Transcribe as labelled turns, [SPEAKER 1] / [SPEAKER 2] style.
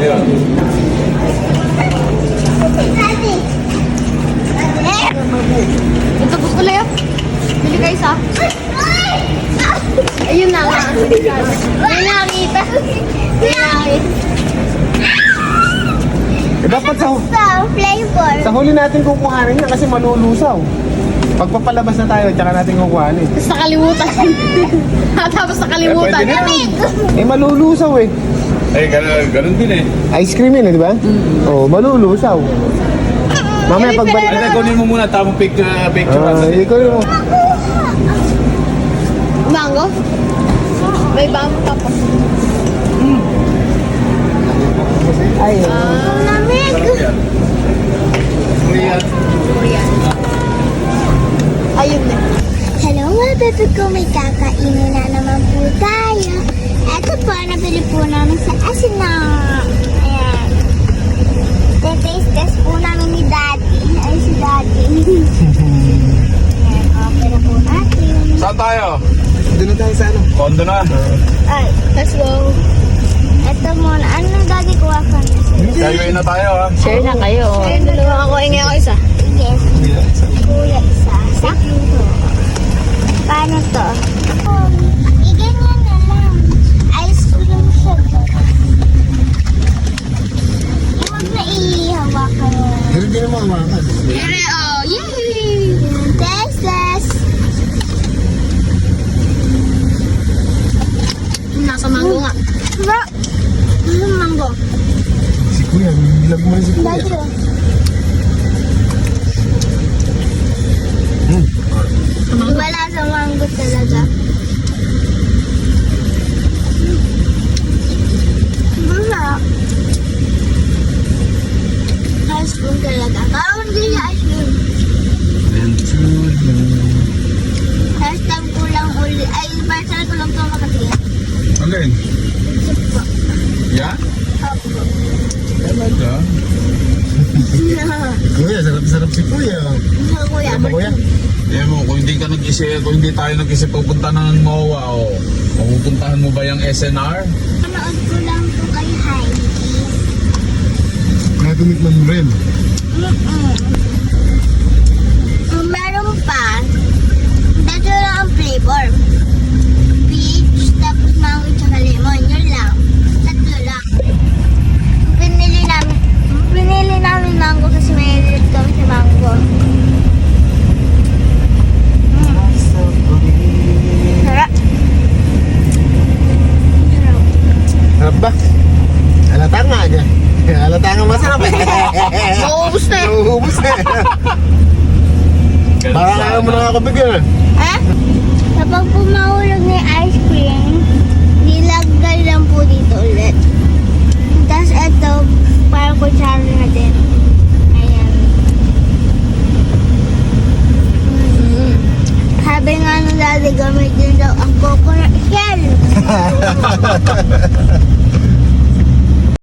[SPEAKER 1] Ayun.
[SPEAKER 2] Ito gusto lang yun. Bili kayo isa. Ayun na nga. May nakakita. May nakakita.
[SPEAKER 3] Eh, dapat
[SPEAKER 2] Flavor.
[SPEAKER 3] sa huli natin kukuhanin niya kasi malulusaw. Pagpapalabas na tayo, tsaka natin kukuhanin.
[SPEAKER 2] Tapos nakalimutan. Tapos nakalimutan.
[SPEAKER 1] Eh, pwede na.
[SPEAKER 3] Eh, malulusaw eh.
[SPEAKER 1] Eh, ganun din eh.
[SPEAKER 3] Ice cream yun eh, di ba? Oo, malulusaw. Mamaya pagbalik.
[SPEAKER 1] Ay, kunin mo muna tamang picture.
[SPEAKER 3] Hindi ko rin mo.
[SPEAKER 2] Mango? May mango pa po.
[SPEAKER 3] Ayun.
[SPEAKER 2] Lamig.
[SPEAKER 1] Korean.
[SPEAKER 2] Ayun na.
[SPEAKER 4] Hello mga bebe ko, may kakainin na naman po tayo. Ito po, nabili po namin sa Asinang. Ayan. Taste test po namin ni Daddy. Ay, si Daddy. Ayan, okay na po natin.
[SPEAKER 1] Saan tayo?
[SPEAKER 3] Doon na tayo sa ano?
[SPEAKER 1] Kondo na.
[SPEAKER 4] Ay,
[SPEAKER 2] Let's go.
[SPEAKER 4] ito muna. Ano Daddy kuha ka na?
[SPEAKER 1] Skyway na tayo ha.
[SPEAKER 2] Share na kayo. Ayun, dalawa ako. Ingay ako isa.
[SPEAKER 4] Yes. Kuya isa. Sakto. Paano to? Iganyan na lang. Ice cream siya. Huwag na ihawakan mo.
[SPEAKER 3] Pero di naman makan.
[SPEAKER 2] Here, oh. Yay!
[SPEAKER 4] Tasteless.
[SPEAKER 2] Nasa mango nga.
[SPEAKER 4] Bro. Ano mango?
[SPEAKER 3] Si Kuya, bilag mo rin si Kuya.
[SPEAKER 4] Daddy. Wala sa mango talaga. Masarap. Ice cream talaga. Parang hindi siya ice cream. First time ko lang uli. Ay, first time ko lang ito makatingin.
[SPEAKER 1] Alin? Yeah?
[SPEAKER 4] Opo.
[SPEAKER 1] Talaga?
[SPEAKER 3] Kuya, sarap-sarap si Kuya.
[SPEAKER 4] Kuya.
[SPEAKER 3] Ano Kuya?
[SPEAKER 1] Eh mo, kung hindi ka nag-isip, kung hindi tayo nag-isip pupunta ng MOA, o pupuntahan mo ba yung SNR?
[SPEAKER 4] Panood ko lang po kay Heidi.
[SPEAKER 3] Natumikman mo rin.
[SPEAKER 4] Meron pa. Dito lang ang flavor. Peach, tapos mango, tsaka lemon. Yun lang. Tatlo lang. Pinili namin mango kasi may lilit kami sa mango. Sarap.
[SPEAKER 3] Sarap ba? Halata nga niya. Halata nga masarap eh.
[SPEAKER 2] Nauubos na eh.
[SPEAKER 3] Nauubos na eh. Baka kaya mo na ako bigyan eh.
[SPEAKER 4] Ha? Kapag pumahulog na yung ice cream, nilagay lang po dito ulit. Tapos ito, parang kutsara na din. Ayan. Sabi nga nung dati, gamit din daw ang coconut shell.